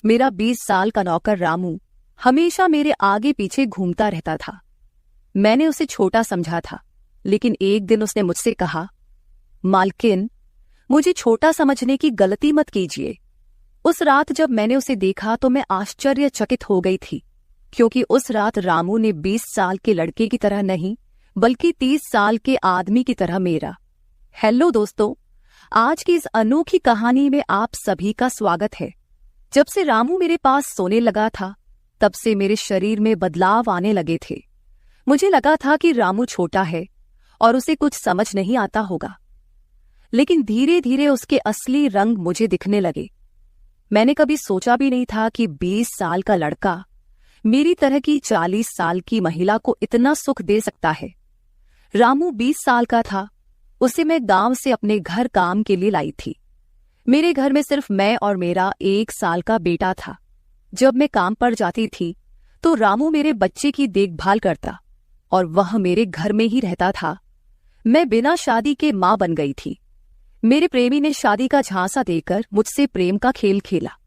मेरा 20 साल का नौकर रामू हमेशा मेरे आगे पीछे घूमता रहता था। मैंने उसे छोटा समझा था, लेकिन एक दिन उसने मुझसे कहा, मालकिन, मुझे छोटा समझने की गलती मत कीजिए। उस रात जब मैंने उसे देखा तो मैं आश्चर्यचकित हो गई थी, क्योंकि उस रात रामू ने 20 साल के लड़के की तरह नहीं, बल्कि 30 साल के आदमी की तरह मेरा। हेलो दोस्तों, आज की इस अनोखी कहानी में आप सभी का स्वागत है। जब से रामू मेरे पास सोने लगा था, तब से मेरे शरीर में बदलाव आने लगे थे। मुझे लगा था कि रामू छोटा है और उसे कुछ समझ नहीं आता होगा, लेकिन धीरे धीरे उसके असली रंग मुझे दिखने लगे। मैंने कभी सोचा भी नहीं था कि 20 साल का लड़का मेरी तरह की 40 साल की महिला को इतना सुख दे सकता है। रामू 20 साल का था। उसे मैं गांव से अपने घर काम के लिए लाई थी। मेरे घर में सिर्फ मैं और मेरा 1 साल का बेटा था। जब मैं काम पर जाती थी तो रामू मेरे बच्चे की देखभाल करता और वह मेरे घर में ही रहता था। मैं बिना शादी के मां बन गई थी। मेरे प्रेमी ने शादी का झांसा देकर मुझसे प्रेम का खेल खेला।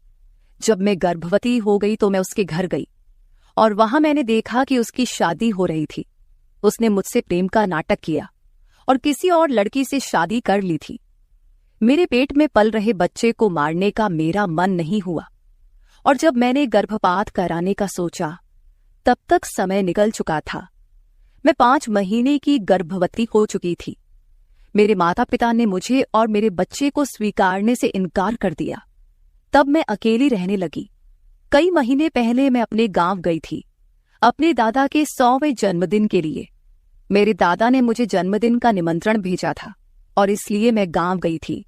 जब मैं गर्भवती हो गई तो मैं उसके घर गई और वहां मैंने देखा कि उसकी शादी हो रही थी। उसने मुझसे प्रेम का नाटक किया और किसी और लड़की से शादी कर ली थी। मेरे पेट में पल रहे बच्चे को मारने का मेरा मन नहीं हुआ, और जब मैंने गर्भपात कराने का सोचा, तब तक समय निकल चुका था। मैं 5 महीने की गर्भवती हो चुकी थी। मेरे माता पिता ने मुझे और मेरे बच्चे को स्वीकारने से इनकार कर दिया। तब मैं अकेली रहने लगी। कई महीने पहले मैं अपने गांव गई थी, अपने दादा के 100वें जन्मदिन के लिए। मेरे दादा ने मुझे जन्मदिन का निमंत्रण भेजा था और इसलिए मैं गांव गई थी।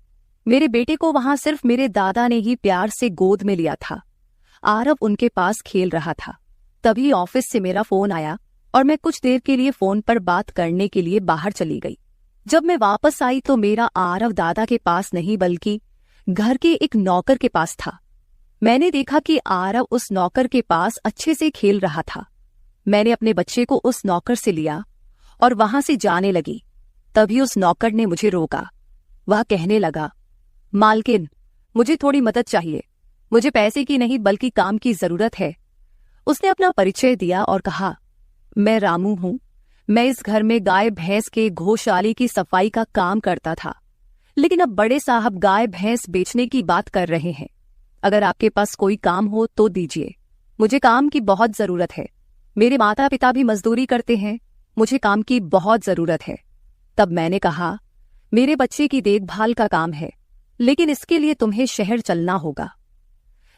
मेरे बेटे को वहां सिर्फ मेरे दादा ने ही प्यार से गोद में लिया था। आरव उनके पास खेल रहा था। तभी ऑफिस से मेरा फोन आया और मैं कुछ देर के लिए फोन पर बात करने के लिए बाहर चली गई। जब मैं वापस आई तो मेरा आरव दादा के पास नहीं बल्कि घर के एक नौकर के पास था। मैंने देखा कि आरव उस नौकर के पास अच्छे से खेल रहा था। मैंने अपने बच्चे को उस नौकर से लिया और वहां से जाने लगी। तभी उस नौकर ने मुझे रोका। वह कहने लगा, मालकिन, मुझे थोड़ी मदद चाहिए। मुझे पैसे की नहीं बल्कि काम की जरूरत है। उसने अपना परिचय दिया और कहा, मैं रामू हूं। मैं इस घर में गाय भैंस के गौशाले की सफाई का काम करता था, लेकिन अब बड़े साहब गाय भैंस बेचने की बात कर रहे हैं। अगर आपके पास कोई काम हो तो दीजिए। मुझे काम की बहुत जरूरत है। मेरे माता पिता भी मजदूरी करते हैं। मुझे काम की बहुत जरूरत है। तब मैंने कहा, मेरे बच्चे की देखभाल का काम है, लेकिन इसके लिए तुम्हें शहर चलना होगा।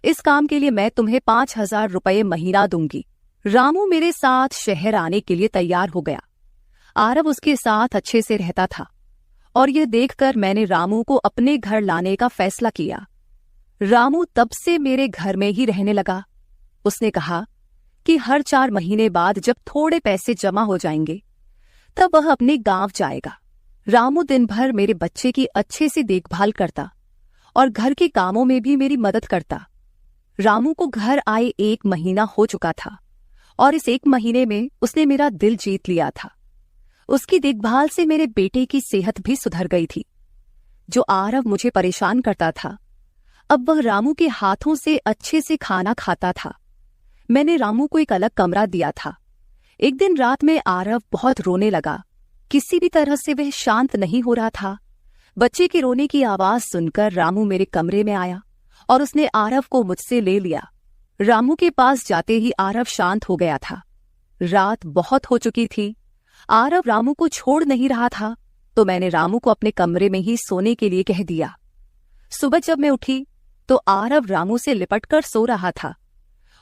इस काम के लिए मैं तुम्हें 5,000 रुपये महीना दूंगी। रामू मेरे साथ शहर आने के लिए तैयार हो गया। आरव उसके साथ अच्छे से रहता था और यह देखकर मैंने रामू को अपने घर लाने का फैसला किया। रामू तब से मेरे घर में ही रहने लगा। उसने कहा कि हर 4 महीने बाद जब थोड़े पैसे जमा हो जाएंगे, तब वह अपने गांव जाएगा। रामू दिन भर मेरे बच्चे की अच्छे से देखभाल करता और घर के कामों में भी मेरी मदद करता। रामू को घर आए 1 महीना हो चुका था और इस 1 महीने में उसने मेरा दिल जीत लिया था। उसकी देखभाल से मेरे बेटे की सेहत भी सुधर गई थी। जो आरव मुझे परेशान करता था, अब वह रामू के हाथों से अच्छे से खाना खाता था। मैंने रामू को एक अलग कमरा दिया था। एक दिन रात में आरव बहुत रोने लगा। किसी भी तरह से वह शांत नहीं हो रहा था। बच्चे के रोने की आवाज सुनकर रामू मेरे कमरे में आया और उसने आरव को मुझसे ले लिया। रामू के पास जाते ही आरव शांत हो गया था। रात बहुत हो चुकी थी। आरव रामू को छोड़ नहीं रहा था, तो मैंने रामू को अपने कमरे में ही सोने के लिए कह दिया। सुबह जब मैं उठी तो आरव रामू से लिपटकर सो रहा था।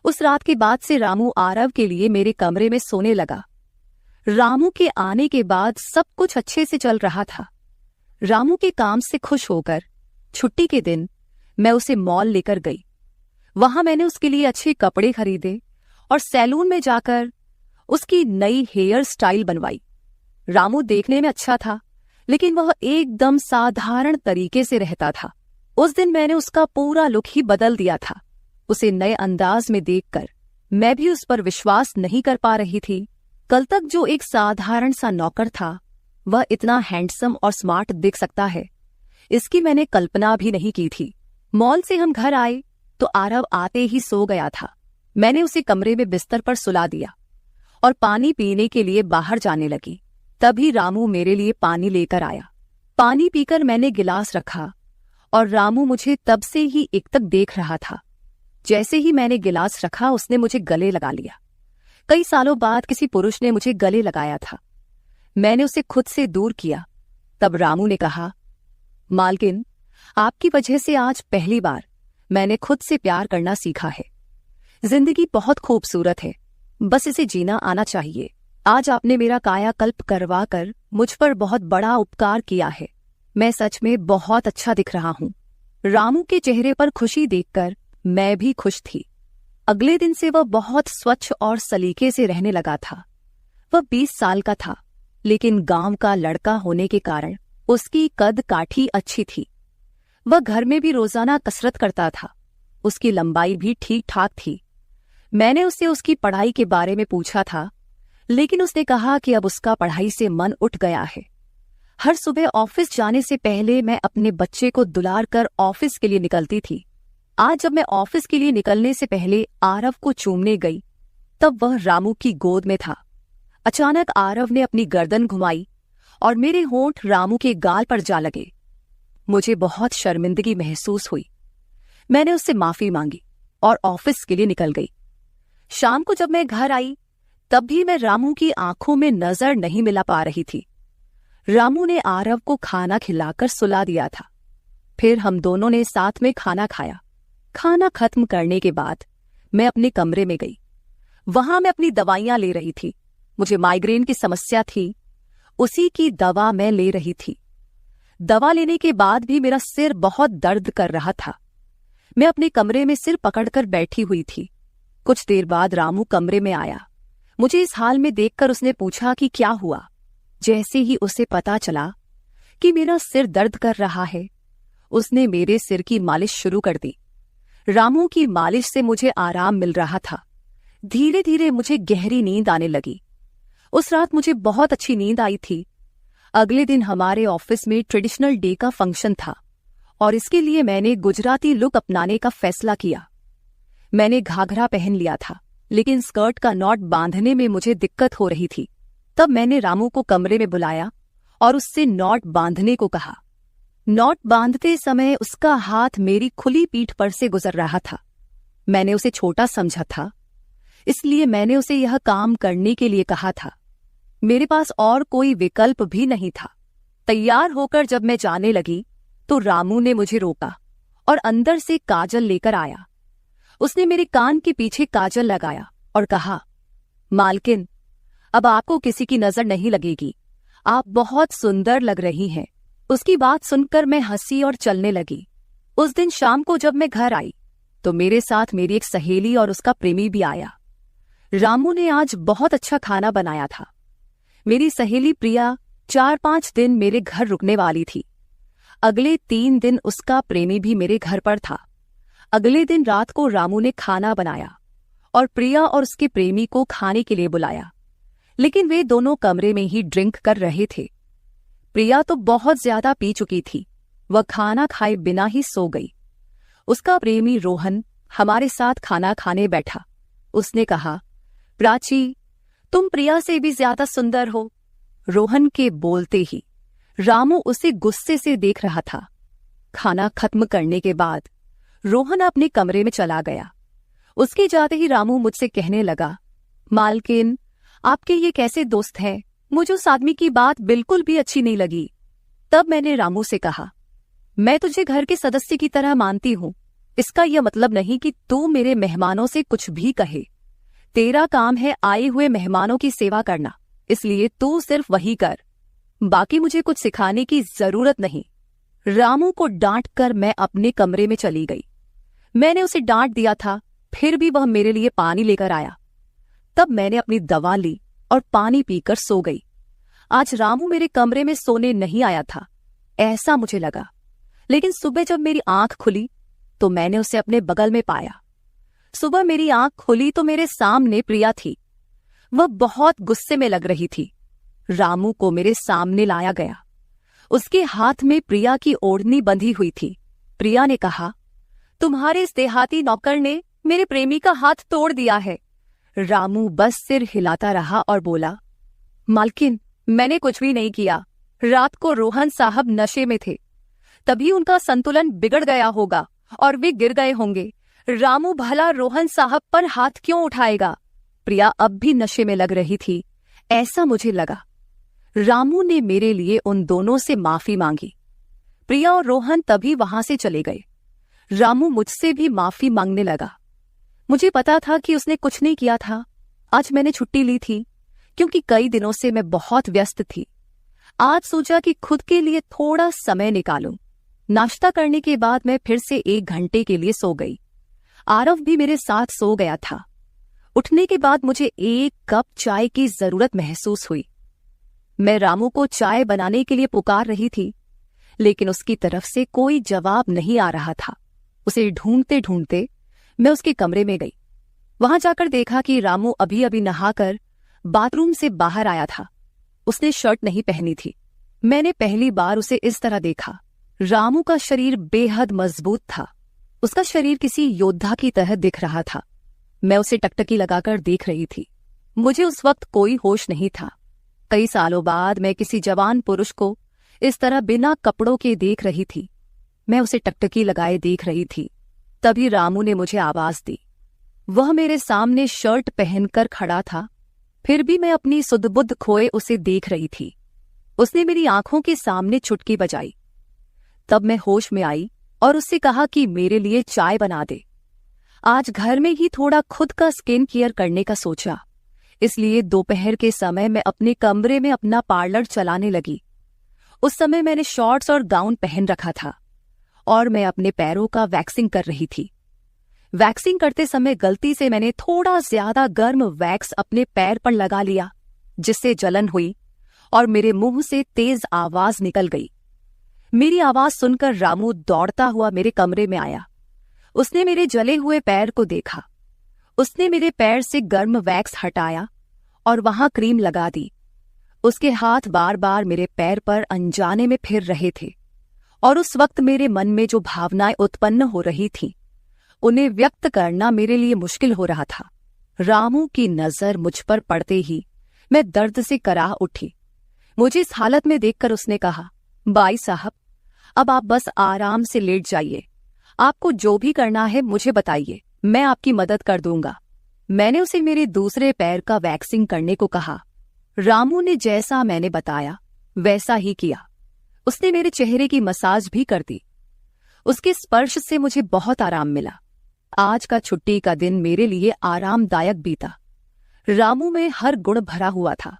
उस रात के बाद से रामू आरव के लिए मेरे कमरे में सोने लगा। रामू के आने के बाद सब कुछ अच्छे से चल रहा था। रामू के काम से खुश होकर छुट्टी के दिन मैं उसे मॉल लेकर गई। वहां मैंने उसके लिए अच्छे कपड़े खरीदे और सैलून में जाकर उसकी नई हेयर स्टाइल बनवाई। रामू देखने में अच्छा था, लेकिन वह एकदम साधारण तरीके से रहता था। उस दिन मैंने उसका पूरा लुक ही बदल दिया था। उसे नए अंदाज में देखकर मैं भी उस पर विश्वास नहीं कर पा रही थी। कल तक जो एक साधारण सा नौकर था, वह इतना हैंडसम और स्मार्ट दिख सकता है, इसकी मैंने कल्पना भी नहीं की थी। मॉल से हम घर आए तो आरव आते ही सो गया था। मैंने उसे कमरे में बिस्तर पर सुला दिया और पानी पीने के लिए बाहर जाने लगी। तभी रामू मेरे लिए पानी लेकर आया। पानी पीकर मैंने गिलास रखा और रामू मुझे तब से ही एकटक देख रहा था। जैसे ही मैंने गिलास रखा उसने मुझे गले लगा लिया। कई सालों बाद किसी पुरुष ने मुझे गले लगाया था। मैंने उसे खुद से दूर किया। तब रामू ने कहा, मालकिन, आपकी वजह से आज पहली बार मैंने खुद से प्यार करना सीखा है। जिंदगी बहुत खूबसूरत है, बस इसे जीना आना चाहिए। आज आपने मेरा कायाकल्प करवा कर मुझ पर बहुत बड़ा उपकार किया है। मैं सच में बहुत अच्छा दिख रहा हूँ। रामू के चेहरे पर खुशी देखकर मैं भी खुश थी। अगले दिन से वह बहुत स्वच्छ और सलीके से रहने लगा था। वह 20 साल का था, लेकिन गांव का लड़का होने के कारण उसकी कद काठी अच्छी थी। वह घर में भी रोजाना कसरत करता था। उसकी लंबाई भी ठीक ठाक थी। मैंने उससे उसकी पढ़ाई के बारे में पूछा था, लेकिन उसने कहा कि अब उसका पढ़ाई से मन उठ गया है। हर सुबह ऑफिस जाने से पहले मैं अपने बच्चे को दुलार कर ऑफिस के लिए निकलती थी। आज जब मैं ऑफिस के लिए निकलने से पहले आरव को चूमने गई, तब वह रामू की गोद में था। अचानक आरव ने अपनी गर्दन घुमाई और मेरे होंठ रामू के गाल पर जा लगे। मुझे बहुत शर्मिंदगी महसूस हुई। मैंने उससे माफी मांगी और ऑफिस के लिए निकल गई। शाम को जब मैं घर आई, तब भी मैं रामू की आंखों में नजर नहीं मिला पा रही थी। रामू ने आरव को खाना खिलाकर सुला दिया था। फिर हम दोनों ने साथ में खाना खाया। खाना खत्म करने के बाद मैं अपने कमरे में गई। वहां मैं अपनी दवाइयां ले रही थी। मुझे माइग्रेन की समस्या थी, उसी की दवा मैं ले रही थी। दवा लेने के बाद भी मेरा सिर बहुत दर्द कर रहा था। मैं अपने कमरे में सिर पकड़कर बैठी हुई थी। कुछ देर बाद रामू कमरे में आया। मुझे इस हाल में देखकर उसने पूछा कि क्या हुआ। जैसे ही उसे पता चला कि मेरा सिर दर्द कर रहा है, उसने मेरे सिर की मालिश शुरू कर दी। रामू की मालिश से मुझे आराम मिल रहा था। धीरे धीरे मुझे गहरी नींद आने लगी। उस रात मुझे बहुत अच्छी नींद आई थी। अगले दिन हमारे ऑफिस में ट्रेडिशनल डे का फंक्शन था और इसके लिए मैंने गुजराती लुक अपनाने का फैसला किया। मैंने घाघरा पहन लिया था, लेकिन स्कर्ट का नॉट बांधने में मुझे दिक्कत हो रही थी। तब मैंने रामू को कमरे में बुलाया और उससे नॉट बांधने को कहा। नॉट बांधते समय उसका हाथ मेरी खुली पीठ पर से गुजर रहा था। मैंने उसे छोटा समझा था, इसलिए मैंने उसे यह काम करने के लिए कहा था। मेरे पास और कोई विकल्प भी नहीं था। तैयार होकर जब मैं जाने लगी, तो रामू ने मुझे रोका और अंदर से काजल लेकर आया। उसने मेरे कान के पीछे काजल लगाया और कहा, मालकिन, अब आपको किसी की नजर नहीं लगेगी। आप बहुत सुंदर लग रही हैं। उसकी बात सुनकर मैं हंसी और चलने लगी। उस दिन शाम को जब मैं घर आई, तो मेरे साथ मेरी एक सहेली और उसका प्रेमी भी आया। रामू ने आज बहुत अच्छा खाना बनाया था। मेरी सहेली प्रिया 4-5 दिन मेरे घर रुकने वाली थी। अगले 3 दिन उसका प्रेमी भी मेरे घर पर था। अगले दिन रात को रामू ने खाना बनाया और प्रिया और उसके प्रेमी को खाने के लिए बुलाया, लेकिन वे दोनों कमरे में ही ड्रिंक कर रहे थे। प्रिया तो बहुत ज्यादा पी चुकी थी। वह खाना खाए बिना ही सो गई। उसका प्रेमी रोहन हमारे साथ खाना खाने बैठा। उसने कहा, प्राची, तुम प्रिया से भी ज्यादा सुंदर हो। रोहन के बोलते ही रामू उसे गुस्से से देख रहा था। खाना खत्म करने के बाद रोहन अपने कमरे में चला गया। उसके जाते ही रामू मुझसे कहने लगा, मालकिन, आपके ये कैसे दोस्त हैं? मुझे उस आदमी की बात बिल्कुल भी अच्छी नहीं लगी। तब मैंने रामू से कहा, मैं तुझे घर के सदस्य की तरह मानती हूँ। इसका यह मतलब नहीं कि तू मेरे मेहमानों से कुछ भी कहे। तेरा काम है आए हुए मेहमानों की सेवा करना, इसलिए तू सिर्फ वही कर। बाकी मुझे कुछ सिखाने की जरूरत नहीं। रामू को डांट कर मैं अपने कमरे में चली गई। मैंने उसे डांट दिया था, फिर भी वह मेरे लिए पानी लेकर आया। तब मैंने अपनी दवा ली और पानी पीकर सो गई। आज रामू मेरे कमरे में सोने नहीं आया था, ऐसा मुझे लगा। लेकिन सुबह जब मेरी आंख खुली, तो मैंने उसे अपने बगल में पाया। सुबह मेरी आंख खुली तो मेरे सामने प्रिया थी। वह बहुत गुस्से में लग रही थी। रामू को मेरे सामने लाया गया। उसके हाथ में प्रिया की ओढ़नी बंधी हुई थी। प्रिया ने कहा, तुम्हारे इस देहाती नौकर ने मेरे प्रेमी का हाथ तोड़ दिया है। रामू बस सिर हिलाता रहा और बोला, मालकिन, मैंने कुछ भी नहीं किया। रात को रोहन साहब नशे में थे, तभी उनका संतुलन बिगड़ गया होगा और वे गिर गए होंगे। रामू भला रोहन साहब पर हाथ क्यों उठाएगा? प्रिया अब भी नशे में लग रही थी, ऐसा मुझे लगा। रामू ने मेरे लिए उन दोनों से माफी मांगी। प्रिया और रोहन तभी वहां से चले गए। रामू मुझसे भी माफी मांगने लगा। मुझे पता था कि उसने कुछ नहीं किया था। आज मैंने छुट्टी ली थी क्योंकि कई दिनों से मैं बहुत व्यस्त थी। आज सोचा कि खुद के लिए थोड़ा समय निकालूं। नाश्ता करने के बाद मैं फिर से 1 घंटे के लिए सो गई। आरव भी मेरे साथ सो गया था। उठने के बाद मुझे 1 कप चाय की जरूरत महसूस हुई। मैं रामू को चाय बनाने के लिए पुकार रही थी, लेकिन उसकी तरफ से कोई जवाब नहीं आ रहा था। उसे ढूंढते ढूंढते मैं उसके कमरे में गई। वहां जाकर देखा कि रामू अभी अभी नहाकर बाथरूम से बाहर आया था। उसने शर्ट नहीं पहनी थी। मैंने पहली बार उसे इस तरह देखा। रामू का शरीर बेहद मजबूत था। उसका शरीर किसी योद्धा की तरह दिख रहा था। मैं उसे टकटकी लगाकर देख रही थी। मुझे उस वक्त कोई होश नहीं था। कई सालों बाद मैं किसी जवान पुरुष को इस तरह बिना कपड़ों के देख रही थी। मैं उसे टकटकी लगाए देख रही थी। तभी रामू ने मुझे आवाज दी। वह मेरे सामने शर्ट पहनकर खड़ा था, फिर भी मैं अपनी सुध-बुध खोए उसे देख रही थी। उसने मेरी आंखों के सामने चुटकी बजाई। तब मैं होश में आई और उससे कहा कि मेरे लिए चाय बना दे। आज घर में ही थोड़ा खुद का स्किन केयर करने का सोचा, इसलिए दोपहर के समय मैं अपने कमरे में अपना पार्लर चलाने लगी। उस समय मैंने शॉर्ट्स और गाउन पहन रखा था और मैं अपने पैरों का वैक्सिंग कर रही थी। वैक्सिंग करते समय गलती से मैंने थोड़ा ज्यादा गर्म वैक्स अपने पैर पर लगा लिया, जिससे जलन हुई और मेरे मुंह से तेज आवाज निकल गई। मेरी आवाज सुनकर रामू दौड़ता हुआ मेरे कमरे में आया। उसने मेरे जले हुए पैर को देखा। उसने मेरे पैर से गर्म वैक्स हटाया और वहां क्रीम लगा दी। उसके हाथ बार बार मेरे पैर पर अनजाने में फिर रहे थे और उस वक्त मेरे मन में जो भावनाएं उत्पन्न हो रही थीं, उन्हें व्यक्त करना मेरे लिए मुश्किल हो रहा था। रामू की नजर मुझ पर पड़ते ही मैं दर्द से कराह उठी। मुझे इस हालत में देखकर उसने कहा, बाई साहब, अब आप बस आराम से लेट जाइए। आपको जो भी करना है मुझे बताइए, मैं आपकी मदद कर दूंगा। मैंने उसे मेरे दूसरे पैर का वैक्सिंग करने को कहा। रामू ने जैसा मैंने बताया वैसा ही किया। उसने मेरे चेहरे की मसाज भी कर दी। उसके स्पर्श से मुझे बहुत आराम मिला। आज का छुट्टी का दिन मेरे लिए आरामदायक बीता। रामू में हर गुण भरा हुआ था।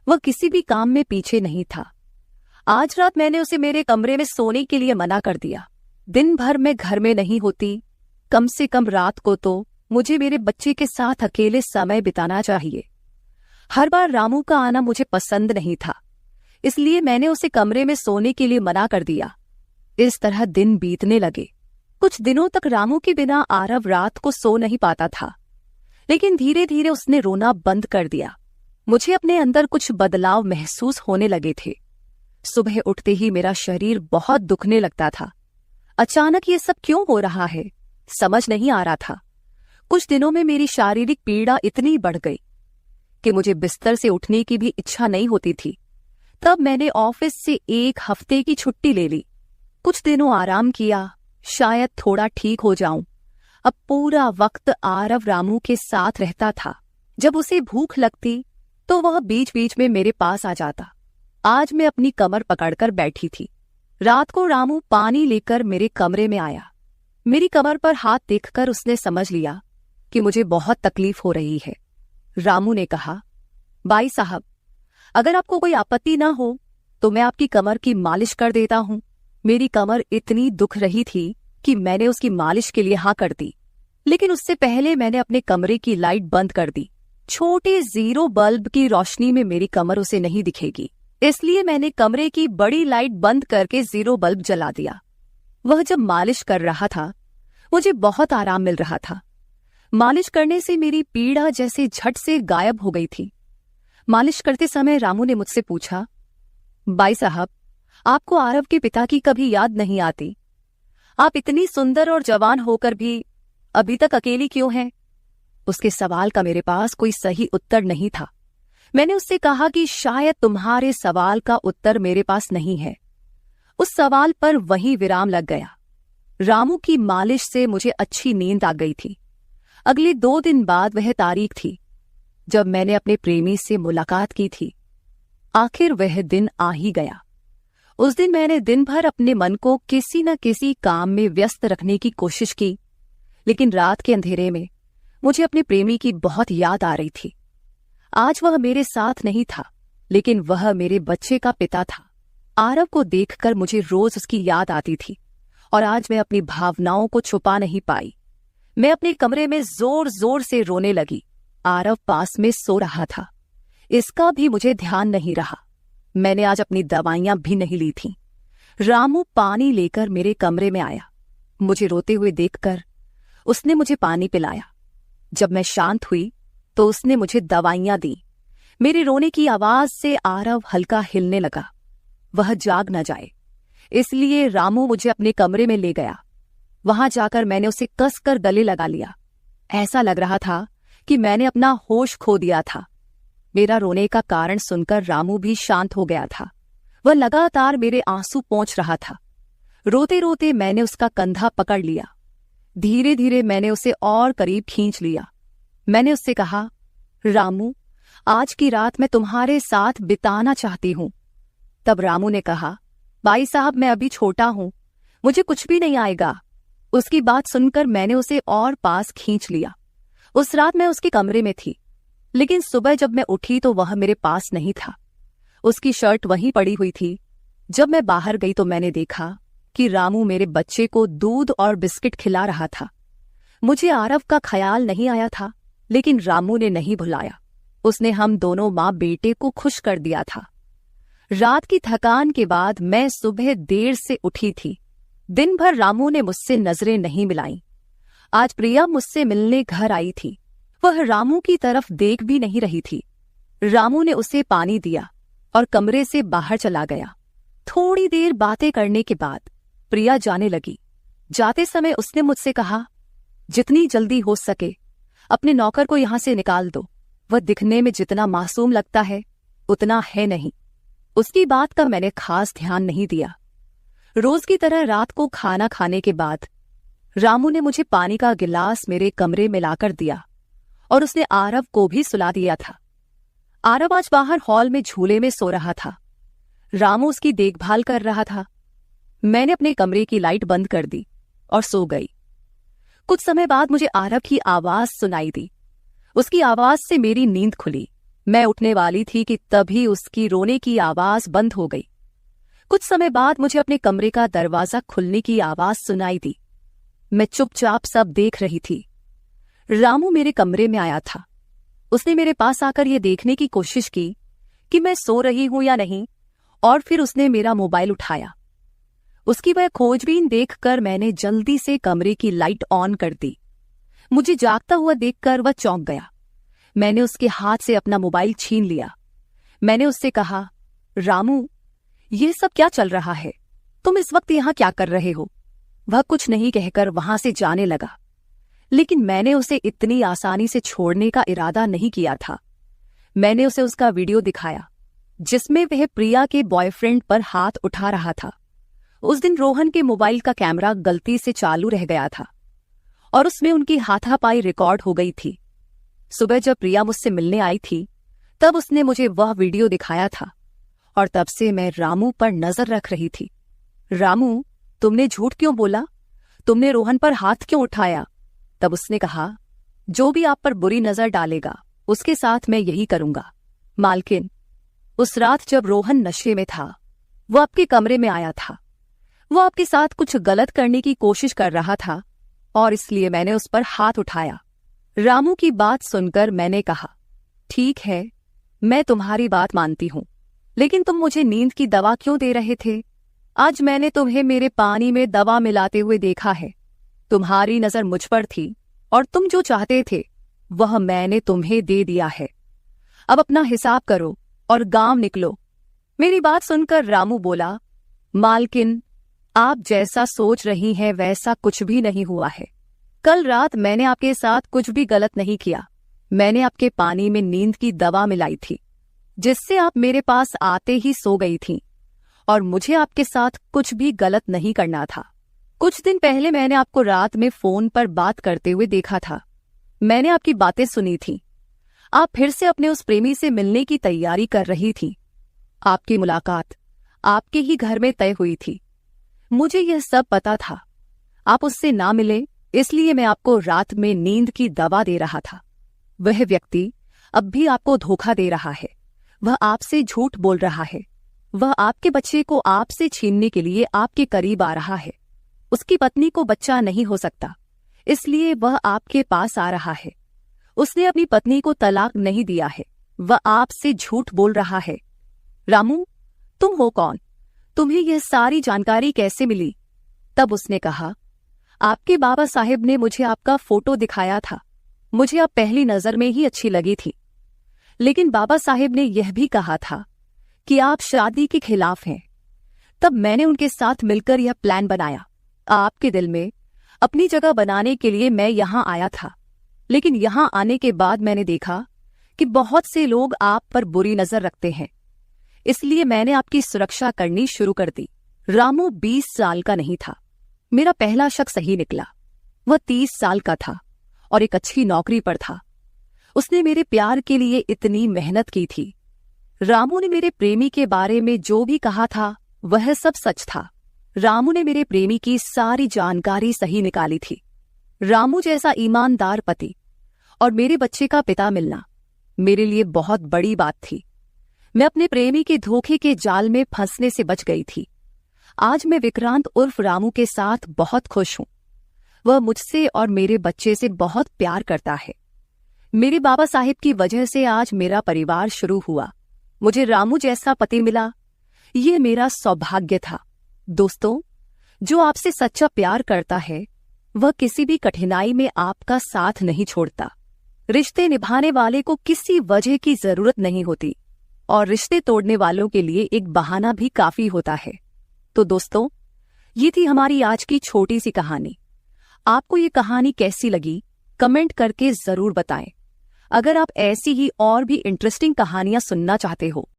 वह किसी भी काम में पीछे नहीं था। आज रात मैंने उसे मेरे कमरे में सोने के लिए मना कर दिया। दिन भर मैं घर में नहीं होती, कम से कम रात को तो मुझे मेरे बच्चे के साथ अकेले समय बिताना चाहिए। हर बार रामू का आना मुझे पसंद नहीं था, इसलिए मैंने उसे कमरे में सोने के लिए मना कर दिया। इस तरह दिन बीतने लगे। कुछ दिनों तक रामू के बिना आरव रात को सो नहीं पाता था, लेकिन धीरे धीरे उसने रोना बंद कर दिया। मुझे अपने अंदर कुछ बदलाव महसूस होने लगे थे। सुबह उठते ही मेरा शरीर बहुत दुखने लगता था। अचानक ये सब क्यों हो रहा है, समझ नहीं आ रहा था। कुछ दिनों में मेरी शारीरिक पीड़ा इतनी बढ़ गई कि मुझे बिस्तर से उठने की भी इच्छा नहीं होती थी। तब मैंने ऑफिस से 1 हफ्ते की छुट्टी ले ली। कुछ दिनों आराम किया, शायद थोड़ा ठीक हो जाऊं। अब पूरा वक्त आरव रामू के साथ रहता था। जब उसे भूख लगती तो वह बीच बीच में मेरे पास आ जाता। आज मैं अपनी कमर पकड़कर बैठी थी। रात को रामू पानी लेकर मेरे कमरे में आया। मेरी कमर पर हाथ देखकर उसने समझ लिया कि मुझे बहुत तकलीफ हो रही है। रामू ने कहा, बाई साहब, अगर आपको कोई आपत्ति ना हो तो मैं आपकी कमर की मालिश कर देता हूं। मेरी कमर इतनी दुख रही थी कि मैंने उसकी मालिश के लिए हाँ कर दी, लेकिन उससे पहले मैंने अपने कमरे की लाइट बंद कर दी। छोटे 0 बल्ब की रोशनी में मेरी कमर उसे नहीं दिखेगी, इसलिए मैंने कमरे की बड़ी लाइट बंद करके 0 बल्ब जला दिया। वह जब मालिश कर रहा था मुझे बहुत आराम मिल रहा था। मालिश करने से मेरी पीड़ा जैसे झट से गायब हो गई थी। मालिश करते समय रामू ने मुझसे पूछा, बाई साहब, आपको आरव के पिता की कभी याद नहीं आती? आप इतनी सुंदर और जवान होकर भी अभी तक अकेली क्यों हैं? उसके सवाल का मेरे पास कोई सही उत्तर नहीं था। मैंने उससे कहा कि शायद तुम्हारे सवाल का उत्तर मेरे पास नहीं है। उस सवाल पर वहीं विराम लग गया। रामू की मालिश से मुझे अच्छी नींद आ गई थी। अगले 2 दिन बाद वह तारीख थी जब मैंने अपने प्रेमी से मुलाकात की थी। आखिर वह दिन आ ही गया। उस दिन मैंने दिन भर अपने मन को किसी न किसी काम में व्यस्त रखने की कोशिश की, लेकिन रात के अंधेरे में मुझे अपने प्रेमी की बहुत याद आ रही थी। आज वह मेरे साथ नहीं था, लेकिन वह मेरे बच्चे का पिता था। आरव को देखकर मुझे रोज उसकी याद आती थी और आज मैं अपनी भावनाओं को छुपा नहीं पाई। मैं अपने कमरे में जोर जोर से रोने लगी। आरव पास में सो रहा था, इसका भी मुझे ध्यान नहीं रहा। मैंने आज अपनी दवाइयां भी नहीं ली थीं। रामू पानी लेकर मेरे कमरे में आया। मुझे रोते हुए देखकर उसने मुझे पानी पिलाया। जब मैं शांत हुई तो उसने मुझे दवाइयां दी। मेरे रोने की आवाज से आरव हल्का हिलने लगा। वह जाग न जाए, इसलिए रामू मुझे अपने कमरे में ले गया। वहां जाकर मैंने उसे कसकर गले लगा लिया। ऐसा लग रहा था कि मैंने अपना होश खो दिया था। मेरा रोने का कारण सुनकर रामू भी शांत हो गया था। वह लगातार मेरे आंसू पोंछ रहा था। रोते रोते मैंने उसका कंधा पकड़ लिया। धीरे धीरे मैंने उसे और करीब खींच लिया। मैंने उससे कहा, रामू, आज की रात मैं तुम्हारे साथ बिताना चाहती हूं। तब रामू ने कहा, भाई साहब, मैं अभी छोटा हूं, मुझे कुछ भी नहीं आएगा। उसकी बात सुनकर मैंने उसे और पास खींच लिया। उस रात मैं उसके कमरे में थी, लेकिन सुबह जब मैं उठी तो वह मेरे पास नहीं था। उसकी शर्ट वहीं पड़ी हुई थी। जब मैं बाहर गई तो मैंने देखा कि रामू मेरे बच्चे को दूध और बिस्किट खिला रहा था। मुझे आरव का ख्याल नहीं आया था, लेकिन रामू ने नहीं भुलाया। उसने हम दोनों माँ बेटे को खुश कर दिया था। रात की थकान के बाद मैं सुबह देर से उठी थी। दिन भर रामू ने मुझसे नजरें नहीं मिलाईं। आज प्रिया मुझसे मिलने घर आई थी। वह रामू की तरफ देख भी नहीं रही थी। रामू ने उसे पानी दिया और कमरे से बाहर चला गया। थोड़ी देर बातें करने के बाद प्रिया जाने लगी। जाते समय उसने मुझसे कहा, जितनी जल्दी हो सके अपने नौकर को यहां से निकाल दो। वह दिखने में जितना मासूम लगता है उतना है नहीं। उसकी बात का मैंने खास ध्यान नहीं दिया। रोज की तरह रात को खाना खाने के बाद रामू ने मुझे पानी का गिलास मेरे कमरे में लाकर दिया और उसने आरव को भी सुला दिया था। आरव आज बाहर हॉल में झूले में सो रहा था। रामू उसकी देखभाल कर रहा था। मैंने अपने कमरे की लाइट बंद कर दी और सो गई। कुछ समय बाद मुझे आरव की आवाज सुनाई दी। उसकी आवाज से मेरी नींद खुली। मैं उठने वाली थी कि तभी उसकी रोने की आवाज बंद हो गई। कुछ समय बाद मुझे अपने कमरे का दरवाजा खुलने की आवाज सुनाई दी। मैं चुपचाप सब देख रही थी। रामू मेरे कमरे में आया था। उसने मेरे पास आकर यह देखने की कोशिश की कि मैं सो रही हूं या नहीं, और फिर उसने मेरा मोबाइल उठाया। उसकी वह खोजबीन देखकर मैंने जल्दी से कमरे की लाइट ऑन कर दी। मुझे जागता हुआ देखकर वह चौंक गया। मैंने उसके हाथ से अपना मोबाइल छीन लिया। मैंने उससे कहा, रामू, ये सब क्या चल रहा है? तुम इस वक्त यहां क्या कर रहे हो? वह कुछ नहीं कहकर वहां से जाने लगा, लेकिन मैंने उसे इतनी आसानी से छोड़ने का इरादा नहीं किया था। मैंने उसे उसका वीडियो दिखाया जिसमें वह प्रिया के बॉयफ्रेंड पर हाथ उठा रहा था। उस दिन रोहन के मोबाइल का कैमरा गलती से चालू रह गया था और उसमें उनकी हाथापाई रिकॉर्ड हो गई थी। सुबह जब प्रिया मुझसे मिलने आई थी तब उसने मुझे वह वीडियो दिखाया था और तब से मैं रामू पर नजर रख रही थी। रामू, तुमने झूठ क्यों बोला? तुमने रोहन पर हाथ क्यों उठाया? तब उसने कहा, जो भी आप पर बुरी नजर डालेगा उसके साथ मैं यही करूंगा। मालकिन, उस रात जब रोहन नशे में था वो आपके कमरे में आया था। वो आपके साथ कुछ गलत करने की कोशिश कर रहा था और इसलिए मैंने उस पर हाथ उठाया। रामू की बात सुनकर मैंने कहा, ठीक है, मैं तुम्हारी बात मानती हूं, लेकिन तुम मुझे नींद की दवा क्यों दे रहे थे? आज मैंने तुम्हें मेरे पानी में दवा मिलाते हुए देखा है। तुम्हारी नजर मुझ पर थी और तुम जो चाहते थे वह मैंने तुम्हें दे दिया है। अब अपना हिसाब करो और गांव निकलो। मेरी बात सुनकर रामू बोला, मालकिन, आप जैसा सोच रही हैं वैसा कुछ भी नहीं हुआ है। कल रात मैंने आपके साथ कुछ भी गलत नहीं किया। मैंने आपके पानी में नींद की दवा मिलाई थी, जिससे आप मेरे पास आते ही सो गई थीं, और मुझे आपके साथ कुछ भी गलत नहीं करना था। कुछ दिन पहले मैंने आपको रात में फोन पर बात करते हुए देखा था। मैंने आपकी बातें सुनी थी। आप फिर से अपने उस प्रेमी से मिलने की तैयारी कर रही थी। आपकी मुलाकात आपके ही घर में तय हुई थी। मुझे यह सब पता था। आप उससे ना मिले, इसलिए मैं आपको रात में नींद की दवा दे रहा था। वह व्यक्ति अब भी आपको धोखा दे रहा है। वह आपसे झूठ बोल रहा है। वह आपके बच्चे को आपसे छीनने के लिए आपके करीब आ रहा है। उसकी पत्नी को बच्चा नहीं हो सकता, इसलिए वह आपके पास आ रहा है। उसने अपनी पत्नी को तलाक नहीं दिया है। वह आपसे झूठ बोल रहा है। रामू, तुम हो कौन? तुम्हें यह सारी जानकारी कैसे मिली? तब उसने कहा, आपके बाबा साहेब ने मुझे आपका फोटो दिखाया था। मुझे आप पहली नजर में ही अच्छी लगी थी, लेकिन बाबा साहेब ने यह भी कहा था कि आप शादी के खिलाफ हैं। तब मैंने उनके साथ मिलकर यह प्लान बनाया। आपके दिल में अपनी जगह बनाने के लिए मैं यहां आया था, लेकिन यहां आने के बाद मैंने देखा कि बहुत से लोग आप पर बुरी नजर रखते हैं, इसलिए मैंने आपकी सुरक्षा करनी शुरू कर दी। रामू 20 साल का नहीं था। मेरा पहला शक सही निकला। वह 30 साल का था और एक अच्छी नौकरी पर था। उसने मेरे प्यार के लिए इतनी मेहनत की थी। रामू ने मेरे प्रेमी के बारे में जो भी कहा था वह सब सच था। रामू ने मेरे प्रेमी की सारी जानकारी सही निकाली थी। रामू जैसा ईमानदार पति और मेरे बच्चे का पिता मिलना मेरे लिए बहुत बड़ी बात थी। मैं अपने प्रेमी के धोखे के जाल में फंसने से बच गई थी। आज मैं विक्रांत उर्फ रामू के साथ बहुत खुश हूं। वह मुझसे और मेरे बच्चे से बहुत प्यार करता है। मेरे बाबा साहिब की वजह से आज मेरा परिवार शुरू हुआ। मुझे रामू जैसा पति मिला, ये मेरा सौभाग्य था। दोस्तों, जो आपसे सच्चा प्यार करता है वह किसी भी कठिनाई में आपका साथ नहीं छोड़ता। रिश्ते निभाने वाले को किसी वजह की जरूरत नहीं होती, और रिश्ते तोड़ने वालों के लिए एक बहाना भी काफी होता है। तो दोस्तों, ये थी हमारी आज की छोटी सी कहानी। आपको ये कहानी कैसी लगी कमेंट करके जरूर बताएं। अगर आप ऐसी ही और भी इंटरेस्टिंग कहानियां सुनना चाहते हो